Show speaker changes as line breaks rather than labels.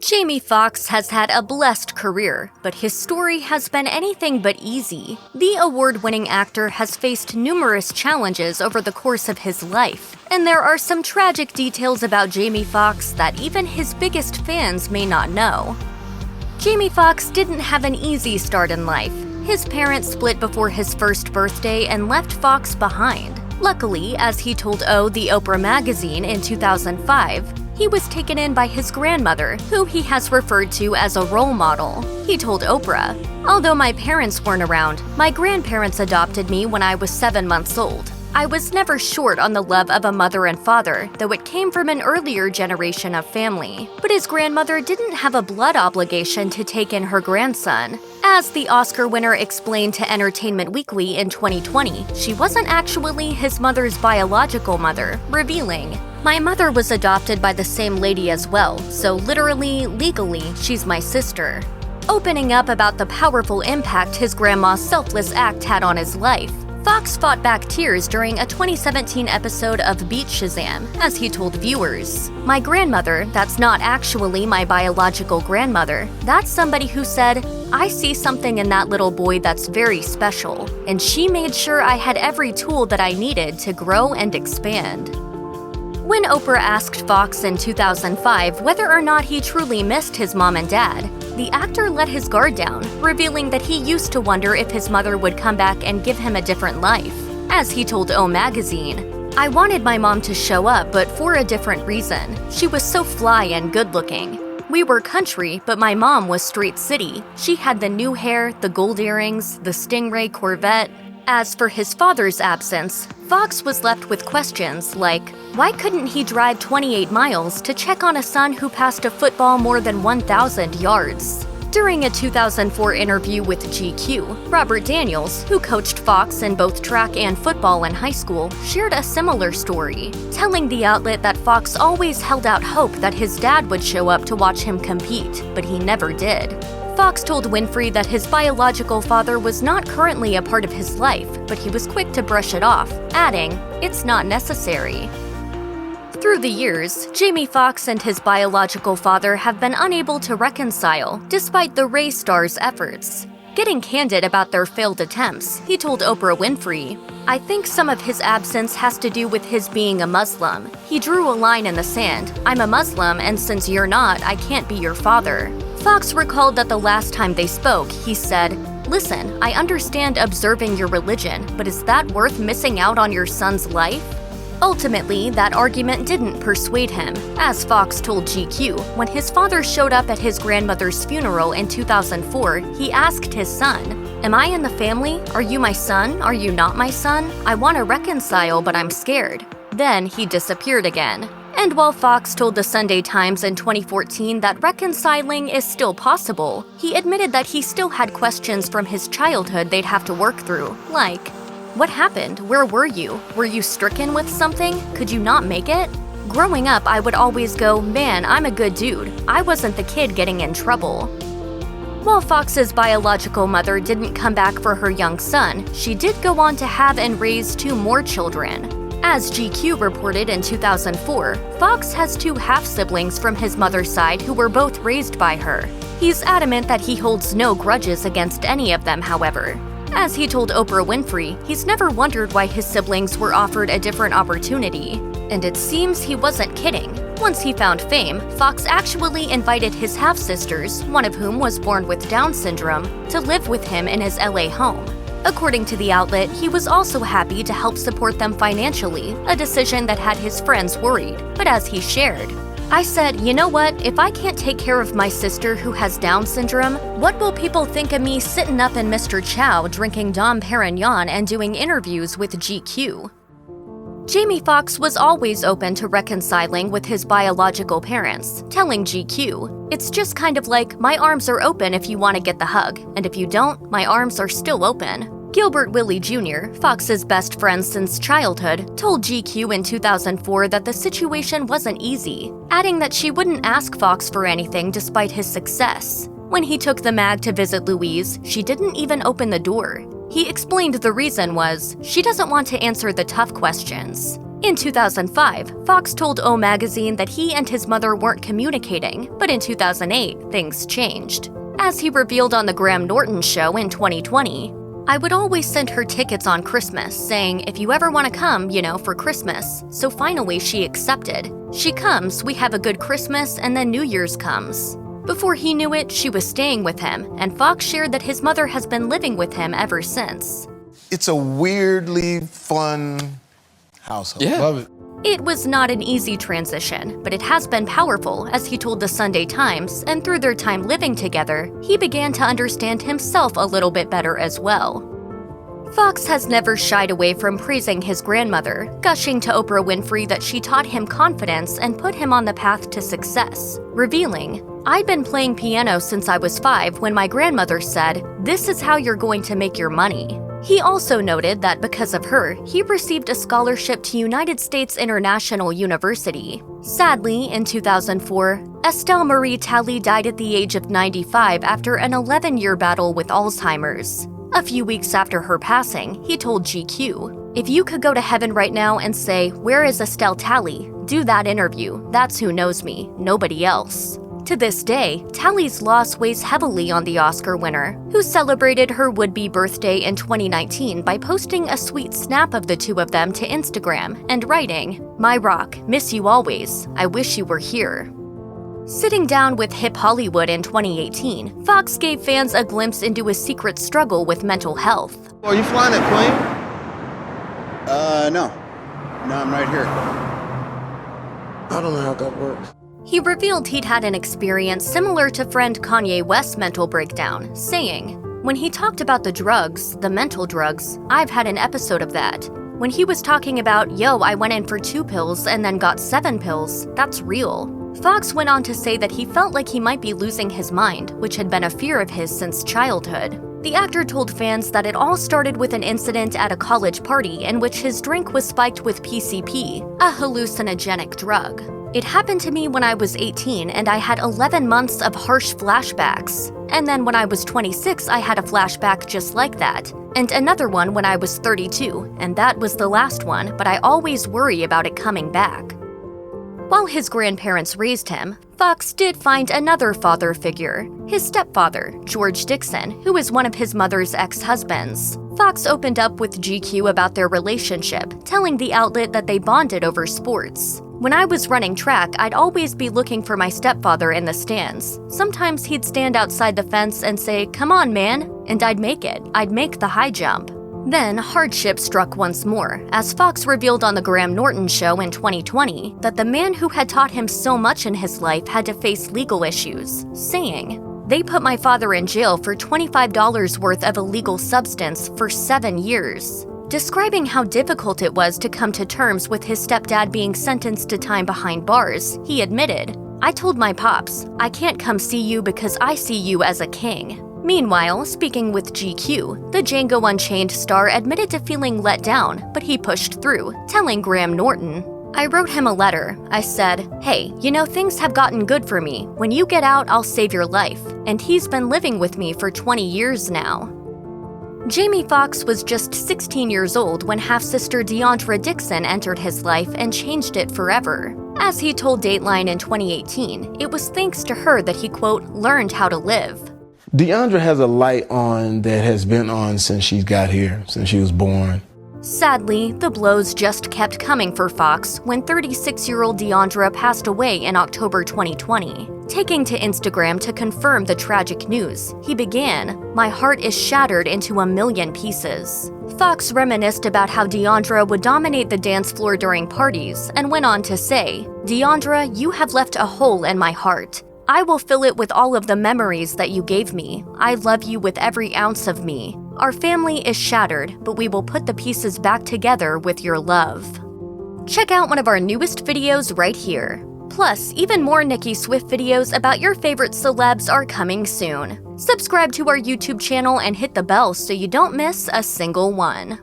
Jamie Foxx has had a blessed career, but his story has been anything but easy. The award-winning actor has faced numerous challenges over the course of his life, and there are some tragic details about Jamie Foxx that even his biggest fans may not know. Jamie Foxx didn't have an easy start in life. His parents split before his first birthday and left Foxx behind. Luckily, as he told the Oprah magazine in 2005, he was taken in by his grandmother, who he has referred to as a role model. He told Oprah, "Although my parents weren't around, my grandparents adopted me when I was 7 months old. I was never short on the love of a mother and father, though it came from an earlier generation of family." But his grandmother didn't have a blood obligation to take in her grandson. As the Oscar winner explained to Entertainment Weekly in 2020, she wasn't actually his mother's biological mother, revealing, "My mother was adopted by the same lady as well, so literally, legally, she's my sister." Opening up about the powerful impact his grandma's selfless act had on his life, Foxx fought back tears during a 2017 episode of Beat Shazam, as he told viewers, "My grandmother, that's not actually my biological grandmother. That's somebody who said, 'I see something in that little boy that's very special,' and she made sure I had every tool that I needed to grow and expand." When Oprah asked Foxx in 2005 whether or not he truly missed his mom and dad, the actor let his guard down, revealing that he used to wonder if his mother would come back and give him a different life. As he told O Magazine, "I wanted my mom to show up, but for a different reason. She was so fly and good-looking. We were country, but my mom was street city. She had the new hair, the gold earrings, the Stingray Corvette." As for his father's absence, Foxx was left with questions like, why couldn't he drive 28 miles to check on a son who passed a football more than 1,000 yards? During a 2004 interview with GQ, Robert Daniels, who coached Foxx in both track and football in high school, shared a similar story, telling the outlet that Foxx always held out hope that his dad would show up to watch him compete, but he never did. Foxx told Winfrey that his biological father was not currently a part of his life, but he was quick to brush it off, adding, "It's not necessary." Through the years, Jamie Foxx and his biological father have been unable to reconcile, despite the Ray star's efforts. Getting candid about their failed attempts, he told Oprah Winfrey, "I think some of his absence has to do with his being a Muslim. He drew a line in the sand. I'm a Muslim, and since you're not, I can't be your father." Foxx recalled that the last time they spoke, he said, "Listen, I understand observing your religion, but is that worth missing out on your son's life?" Ultimately, that argument didn't persuade him, as Foxx told GQ. When his father showed up at his grandmother's funeral in 2004, he asked his son, "Am I in the family? Are you my son? Are you not my son? I want to reconcile, but I'm scared." Then he disappeared again. And while Foxx told the Sunday Times in 2014 that reconciling is still possible, he admitted that he still had questions from his childhood they'd have to work through, like, what happened? Where were you? Were you stricken with something? Could you not make it? Growing up, I would always go, man, I'm a good dude. I wasn't the kid getting in trouble. While Foxx's biological mother didn't come back for her young son, she did go on to have and raise 2 more children. As GQ reported in 2004, Foxx has 2 half-siblings from his mother's side who were both raised by her. He's adamant that he holds no grudges against any of them, however. As he told Oprah Winfrey, he's never wondered why his siblings were offered a different opportunity. And it seems he wasn't kidding. Once he found fame, Foxx actually invited his half-sisters, one of whom was born with Down syndrome, to live with him in his LA home. According to the outlet, he was also happy to help support them financially, a decision that had his friends worried. But as he shared, "I said, you know what, if I can't take care of my sister who has Down syndrome, what will people think of me sitting up in Mr. Chow drinking Dom Perignon and doing interviews with GQ?" Jamie Foxx was always open to reconciling with his biological parents, telling GQ, "It's just kind of like, my arms are open if you want to get the hug, and if you don't, my arms are still open." Gilbert Willie Jr., Foxx's best friend since childhood, told GQ in 2004 that the situation wasn't easy, adding that she wouldn't ask Foxx for anything despite his success. When he took the mag to visit Louise, she didn't even open the door. He explained the reason was, she doesn't want to answer the tough questions. In 2005, Fox told O Magazine that he and his mother weren't communicating, but in 2008, things changed. As he revealed on The Graham Norton Show in 2020, "I would always send her tickets on Christmas, saying, if you ever want to come, for Christmas. So finally she accepted. She comes, we have a good Christmas, and then New Year's comes." Before he knew it, she was staying with him, and Fox shared that his mother has been living with him ever since.
It's a weirdly fun household.
Yeah.
Love it.
It was not an easy transition, but it has been powerful, as he told the Sunday Times, and through their time living together, he began to understand himself a little bit better as well. Fox has never shied away from praising his grandmother, gushing to Oprah Winfrey that she taught him confidence and put him on the path to success, revealing, "I'd been playing piano since I was 5 when my grandmother said, 'This is how you're going to make your money.'" He also noted that because of her, he received a scholarship to United States International University. Sadly, in 2004, Estelle Marie Talley died at the age of 95 after an 11-year battle with Alzheimer's. A few weeks after her passing, he told GQ, "If you could go to heaven right now and say, 'Where is Estelle Talley?' do that interview. That's who knows me, nobody else." To this day, Talley's loss weighs heavily on the Oscar winner, who celebrated her would-be birthday in 2019 by posting a sweet snap of the two of them to Instagram and writing, "My rock, miss you always. I wish you were here." Sitting down with Hip Hollywood in 2018, Fox gave fans a glimpse into his secret struggle with mental health.
Are you flying that plane? No. No, I'm right here.
I don't know how that works.
He revealed he'd had an experience similar to friend Kanye West's mental breakdown, saying, "When he talked about the drugs, the mental drugs, I've had an episode of that. When he was talking about, yo, I went in for 2 pills and then got 7 pills, that's real." Fox went on to say that he felt like he might be losing his mind, which had been a fear of his since childhood. The actor told fans that it all started with an incident at a college party in which his drink was spiked with PCP, a hallucinogenic drug. "It happened to me when I was 18 and I had 11 months of harsh flashbacks. And then when I was 26, I had a flashback just like that. And another one when I was 32, and that was the last one, but I always worry about it coming back." While his grandparents raised him, Fox did find another father figure, his stepfather, George Dixon, who is one of his mother's ex-husbands. Fox opened up with GQ about their relationship, telling the outlet that they bonded over sports. "When I was running track, I'd always be looking for my stepfather in the stands. Sometimes he'd stand outside the fence and say, 'Come on, man,' and I'd make it. I'd make the high jump." Then hardship struck once more, as Fox revealed on The Graham Norton Show in 2020 that the man who had taught him so much in his life had to face legal issues, saying, "They put my father in jail for $25 worth of illegal substance for 7 years. Describing how difficult it was to come to terms with his stepdad being sentenced to time behind bars, he admitted, "I told my pops, I can't come see you because I see you as a king." Meanwhile, speaking with GQ, the Django Unchained star admitted to feeling let down, but he pushed through, telling Graham Norton, "I wrote him a letter. I said, 'Hey, things have gotten good for me. When you get out, I'll save your life.' And he's been living with me for 20 years now." Jamie Foxx was just 16 years old when half-sister Deandra Dixon entered his life and changed it forever. As he told Dateline in 2018, it was thanks to her that he, quote, "learned how to live."
Deandra has a light on that has been on since she got here, since she was born.
Sadly, the blows just kept coming for Fox when 36-year-old Deandra passed away in October 2020. Taking to Instagram to confirm the tragic news, he began, "My heart is shattered into a million pieces." Fox reminisced about how Deandra would dominate the dance floor during parties and went on to say, "Deandra, you have left a hole in my heart. I will fill it with all of the memories that you gave me. I love you with every ounce of me. Our family is shattered, but we will put the pieces back together with your love." Check out one of our newest videos right here. Plus, even more Nicki Swift videos about your favorite celebs are coming soon. Subscribe to our YouTube channel and hit the bell so you don't miss a single one.